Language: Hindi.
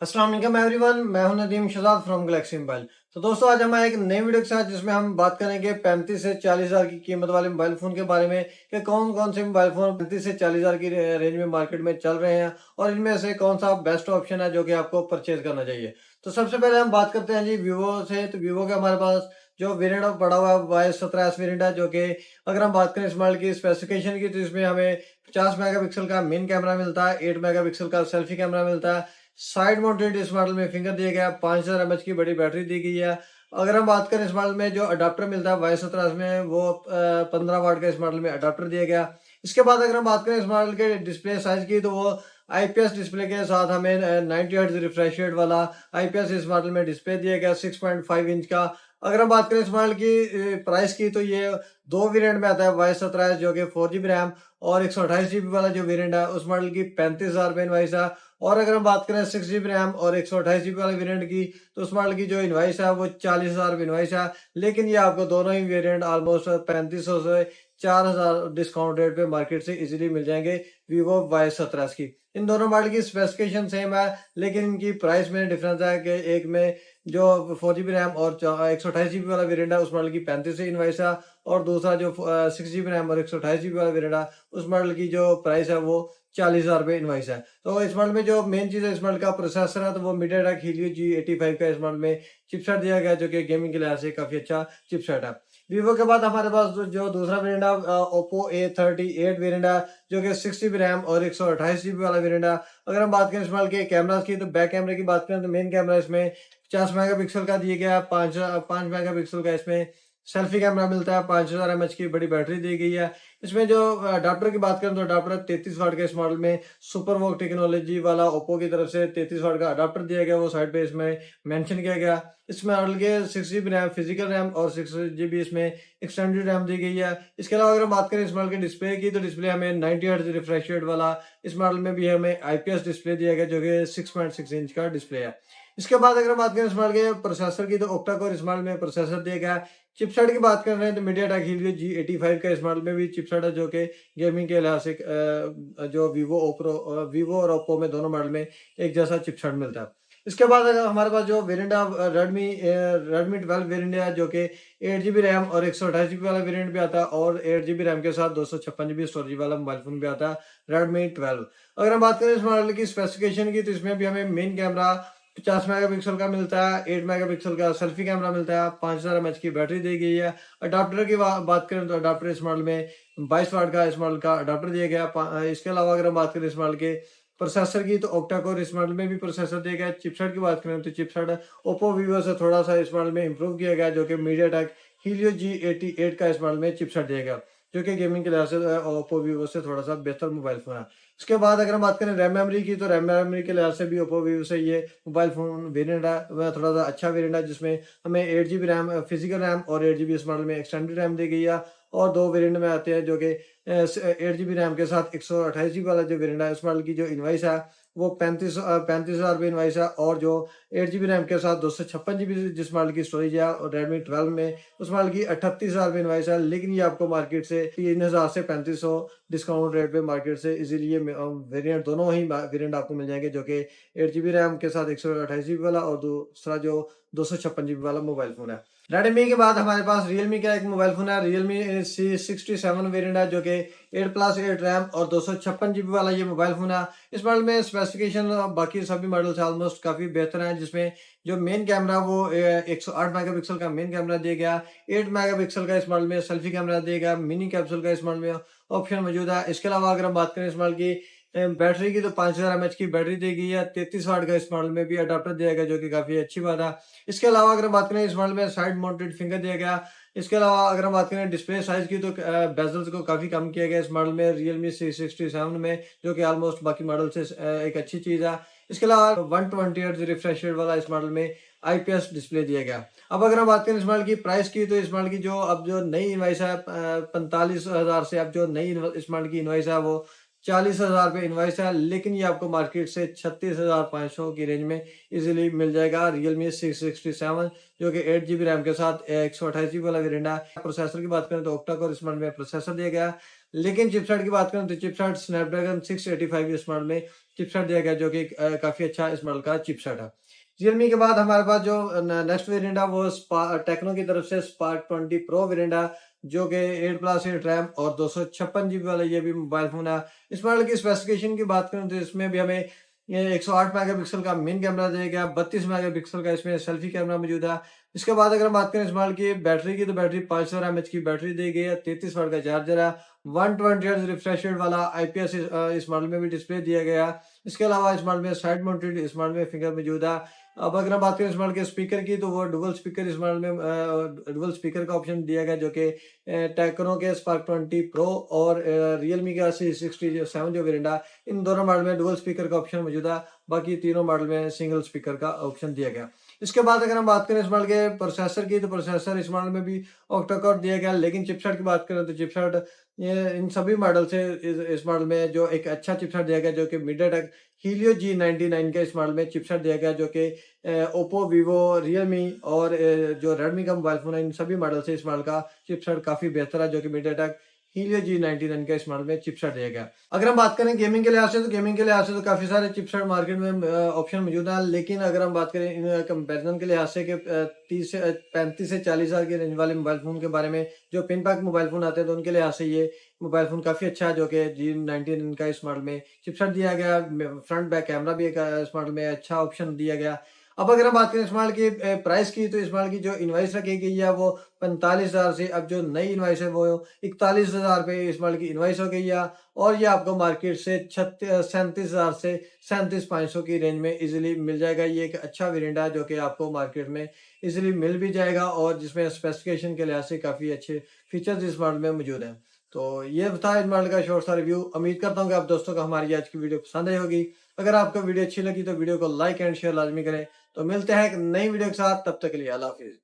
अस्सलाम वालेकुम एवरीवन, मैं हूं Nadeem Shahzad from galaxy mobile. तो दोस्तों, आज हम आए एक नई वीडियो के साथ जिसमें हम बात करेंगे 35 से 40 हज़ार की कीमत वाले मोबाइल फ़ोन के बारे में कि कौन कौन से मोबाइल फ़ोन 35 से 40 हज़ार की रेंज में मार्केट में चल रहे हैं और इनमें से कौन सा बेस्ट ऑप्शन है जो कि आपको परचेज करना चाहिए। तो सबसे पहले हम बात करते हैं जी वीवो से। तो वीवो का हमारे पास जो वेरिएंट पड़ा हुआ है Y17S वेरिएंट है, जो कि अगर हम बात करें इस मॉडल की स्पेसिफिकेशन की, तो इसमें हमें 50 मेगापिक्सल का मेन कैमरा मिलता है, 8 मेगापिक्सल का सेल्फी कैमरा मिलता है। साइड माउंटेड इस मॉडल में फिंगर दिया गया है, 5000 mAh की बड़ी बैटरी दी गई है। अगर हम बात करें इस मॉडल में जो अडाप्टर मिलता है Y17 में, वो 15 वाट का इस मॉडल में अडाप्टर दिया गया। इसके बाद अगर हम बात करें इस मॉडल के डिस्प्ले साइज की, तो वो आईपीएस डिस्प्ले के साथ हमें 90 हर्ट्ज रिफ्रेश रेट वाला आईपीएस इस मॉडल में डिस्प्ले दिया गया 6.5 इंच का। अगर हम बात करें इस मॉडल की प्राइस की, तो ये दो वेरिएंट में आता है Y17 जो कि 4GB रैम और 128GB वाला जो वेरिएंट है उस मॉडल की 35,000 रुपये इनवाइस है। और अगर हम बात करें 6GB रैम और 128GB वाले वेरिएंट की, तो उस मॉडल की जो इनवाइस है वो 40,000 रुपये इनवाइस है। लेकिन ये आपको दोनों ही वेरिएंट ऑलमोस्ट 3500 से 4,000 डिस्काउंट रेट पे मार्केट से इजीली मिल जाएंगे वीवो Y17 की। इन दोनों मॉडल की स्पेसिफिकेशन सेम है, लेकिन इनकी प्राइस में डिफरेंस है कि एक में जो 4GB रैम और 128GB वाला वेरिएंट है उस मॉडल की 35 से इनवाइस है, और दूसरा जो 6GB रैम और 128GB वाला वेरिएंट है उस मॉडल की जो प्राइस है वो 40,000 रुपये इनवाइस है। तो इस मॉडल में जो मेन चीज़ है इस मॉडल का प्रोसेसर है, तो वो मीडियाटेक हीलियो G85 का इस मॉडल में चिपसेट दिया गया है, जो कि गेमिंग के लिहाज से काफ़ी अच्छा चिपसेट है। वीवो के बाद हमारे पास जो दूसरा वेरिएंट है ओप्पो A38 वेरिएंट है, जो कि 6GB रैम और 128GB वाला वेरिएंट है। अगर हम बात करें इस मॉडल के कैमरास की, तो बैक कैमरे की बात करें तो मेन कैमरा इसमें 50 मेगापिक्सल का दिया गया है, 5 मेगापिक्सल का इसमें सेल्फी कैमरा मिलता है, 5000 mAh की बड़ी बैटरी दी गई है। इसमें जो अडाप्टर की बात करें तो अडाप्टर 33 वाट का इस मॉडल में सुपर वॉक टेक्नोलॉजी वाला ओप्पो की तरफ से 33 वाट का अडाप्टर दिया गया, वो साइड पे इसमें मेंशन किया गया। इस मॉडल के 6GB रैम फिजिकल रैम और 6GB इसमें एक्सटेंडेड रैम दी गई है। इसके अलावा अगर हम बात करें इस मॉडल के डिस्प्ले की, तो डिस्प्ले हमें 90 हर्ट्ज रिफ्रेश रेट वाला इस मॉडल में भी हमें आईपीएस डिस्प्ले दिया गया, जो कि 6.6 इंच का डिस्प्ले है। इसके बाद अगर हम बात करें इस मॉडल के प्रोसेसर की, तो ऑक्टा कोर इस मॉडल में प्रोसेसर दिया गया है। चिपसेट की बात कर रहे हैं तो मीडियाटेक हीलियो G85 का इस मॉडल में भी चिपसेट है, जो कि गेमिंग के लिहाज से जो वीवो और ओप्पो में दोनों मॉडल में एक जैसा चिपसेट मिलता है। इसके बाद अगर हमारे पास जो वेरिएंट है रेडमी 12 वेरिएंट है, जो कि 8GB रैम और 128GB वाला वेरिएंट भी आता है, और 8GB रैम के साथ 256GB स्टोरेज वाला मोबाइल फोन भी आता है रेडमी 12। अगर हम बात करें इस मॉडल की स्पेसिफिकेशन की, तो इसमें भी हमें मेन कैमरा 50 मेगापिक्सल का मिलता है, 8 मेगापिक्सल का सेल्फी कैमरा मिलता है, 5000 mAh की बैटरी दी गई है। अडाप्टर की बात करें तो अडाप्टर इस मॉडल में 22 वाट का इस मॉडल का अडाप्टर दिया गया। इसके अलावा अगर हम बात करें इस मॉडल के प्रोसेसर की, तो ऑक्टा कोर इस मॉडल में भी प्रोसेसर दिया गया है। चिपसेट की बात करें तो चिपसेट ओप्पो वीवो से थोड़ा सा इस मॉडल में इंप्रूव किया गया, जो कि मीडियाटेक हीलियो G88 का इस मॉडल में चिपसेट दिया गया, जो कि गेमिंग के लिहाज से ओप्पो वीवो से थोड़ा सा बेहतर मोबाइल फोन है। उसके बाद अगर हम बात करें रैम मेमोरी की, तो रैम मेमोरी के लिहाज से भी ओप्पो वीवो से ये मोबाइल फोन वेरिएंट है वह थोड़ा सा अच्छा वेरिएंट है, जिसमें हमें 8GB रैम फिजिकल रैम और 8GB इस मॉडल में एक्सटेंडेड रैम दी गई है। और दो वेरिएंट में आते हैं, जो कि 8GB रैम के साथ 128GB वाला जो वेरिएंट है उस मॉडल की जो इनवाइस है वो 35,000 रुपये इनवाइस है, और जो 8GB रैम के साथ 256GB जिस मॉडल की स्टोरेज है और रेडमी 12 में उस मॉडल की 38,000 रुपये इनवाइस है। लेकिन ये आपको मार्केट से 3,000 से 3500 डिस्काउंट रेट पे मार्केट से इजीली ये वेरिएंट दोनों ही वेरिएंट आपको मिल जाएंगे, जो कि 8GB रैम के साथ 128GB वाला और दूसरा जो 256GB वाला मोबाइल फोन है। रेडमी के बाद हमारे पास रियलमी का एक मोबाइल फोन है, रियलमी C67 वेरिएंट है, जो कि 8+8 रैम और 256GB वाला ये मोबाइल फोन है। इस मॉडल में स्पेसिफिकेशन बाकी सभी मॉडल से ऑलमोस्ट काफी बेहतर है, जिसमें जो मेन कैमरा वो 108 मेगापिक्सल का मेन कैमरा दिया गया, 8 मेगापिक्सल का इस मॉडल में सेल्फी कैमरा दिया गया, मिनी कैप्सूल का इस मॉडल में ऑप्शन मौजूद है। इसके अलावा अगर हम बात करें इस मॉडल की बैटरी की, तो 5000 mAh की बैटरी दी गई है, 33 वाट का इस मॉडल में भी अडाप्टर दिया गया, जो कि काफी अच्छी बात है। इसके अलावा अगर हम बात करें इस मॉडल में साइड माउंटेड फिंगर दिया गया। इसके अलावा अगर हम बात करें डिस्प्ले साइज की, तो बेजल्स को काफी कम किया गया इस मॉडल में रियलमी C67 में, जो कि ऑलमोस्ट बाकी मॉडल से एक अच्छी चीज है। इसके अलावा 120 हर्ट्ज रिफ्रेश रेट वाला इस मॉडल में आईपीएस डिस्प्ले दिया गया। अब अगर हम बात करें इस मॉडल की प्राइस की, तो इस मॉडल की जो अब जो नई इनवाइस है 45,000 से अब जो नई इस मॉडल की इनवाइस है वो 40,000 रुपये इनवाइस है, लेकिन ये आपको मार्केट से 36,500 की रेंज में इजीली मिल जाएगा रियलमी C67, जो कि 8GB रैम के साथ 128GB वाला वेरिएंट है। प्रोसेसर की बात करें तो ऑक्टा कोर इस मॉडल में प्रोसेसर दिया गया, लेकिन चिपसेट की बात करें तो चिपसेट स्नैपड्रैगन 685 इस मॉडल में चिपसेट दिया गया, जो कि काफी अच्छा इस मॉडल का चिपसेट है। रियलमी के बाद हमारे पास जो नेक्स्ट वेरिएंट है वो टेक्नो की तरफ से स्पार्क 20 प्रो वेरिएंट है, जो कि 8+8 रैम और 256 GB वाला ये भी मोबाइल फोन है। इस मॉडल की स्पेसिफिकेशन की बात करें तो इसमें भी हमें ये 108 मेगापिक्सल का मेन कैमरा दिया गया, 32 मेगापिक्सल का इसमें सेल्फी कैमरा मौजूद है। इसके बाद अगर हम बात करें इस मॉडल की बैटरी की, तो बैटरी 500 mAh की बैटरी दी गई है, 33 वाट का चार्जर है, 120 Hz रिफ्रेश रेट वाला IPS इस मॉडल में भी डिस्प्ले दिया गया। इसके अलावा इस मॉडल में साइड माउंटेड इस मॉडल में फिंगर मौजूद है। अब अगर हम बात करें इस मॉडल के स्पीकर की, तो वो डुअल स्पीकर इस मॉडल में डुअल स्पीकर का ऑप्शन दिया गया, जो कि टेक्नो के स्पार्क 20 प्रो और रियलमी का C67 जो वेरिएंट है, इन दोनों मॉडल में डुअल स्पीकर का ऑप्शन मौजूद है। बाकी तीनों मॉडल में सिंगल स्पीकर का ऑप्शन दिया गया। इसके बाद अगर हम बात करें इस मॉडल के प्रोसेसर की, तो प्रोसेसर इस मॉडल में भी ऑक्टा कोर दिया गया, लेकिन चिपसेट की बात करें तो चिपसेट ये इन सभी मॉडल से इस मॉडल में जो एक अच्छा चिपसेट दिया गया, जो कि मीडियाटेक हीलियो G99 के इस मॉडल में चिपसेट दिया गया, जो कि ओप्पो, वीवो, रियलमी और जो रेडमी का मोबाइल फोन है, इन सभी मॉडल से इस मॉडल का चिपसेट काफी बेहतर है, जो कि मीडियाटेक हीलियो G99 का इस मॉडल में चिपसेट दिया गया। अगर हम बात करें गेमिंग के लिहाज से, तो गेमिंग के लिहाज से तो काफी सारे चिपसेट मार्केट में ऑप्शन मौजूद है, लेकिन अगर हम बात करें इन कंपैरिजन के लिहाज से कि 35 से 40 हज़ार की रेंज वाले मोबाइल फोन के बारे में, जो पिन पैक मोबाइल फोन आते हैं, तो उनके लिहाज से ये मोबाइल फोन काफी अच्छा है, जो कि G99 का इस मॉडल में चिपसेट दिया गया। फ्रंट बैक कैमरा भी एक इस मॉडल में अच्छा ऑप्शन दिया गया। अब अगर हम बात करें इस मॉडल की प्राइस की, तो इस मॉडल की जो इनवाइस रखी गई है वो 45,000 से, अब जो नई इनवाइस है वो 41,000 रुपये इस मॉडल की इनवाइस हो गई है, और ये आपको मार्केट से 37,000 से 37,500 की रेंज में इजीली मिल जाएगा। ये एक अच्छा वेरिएंट है, जो कि आपको मार्केट में इजीली मिल भी जाएगा, और जिसमें स्पेसिफिकेशन के लिहाज से काफ़ी अच्छे फीचर्स इस मॉडल में मौजूद हैं। तो ये था इस मॉडल का शॉर्ट सा रिव्यू। उम्मीद करता हूँ कि आप दोस्तों को हमारी आज की वीडियो पसंद आई होगी। अगर आपको वीडियो अच्छी लगी तो वीडियो को लाइक एंड शेयर लाजमी करें। तो मिलते हैं एक नई वीडियो के साथ, तब तक के लिए अल्लाह हाफिज़।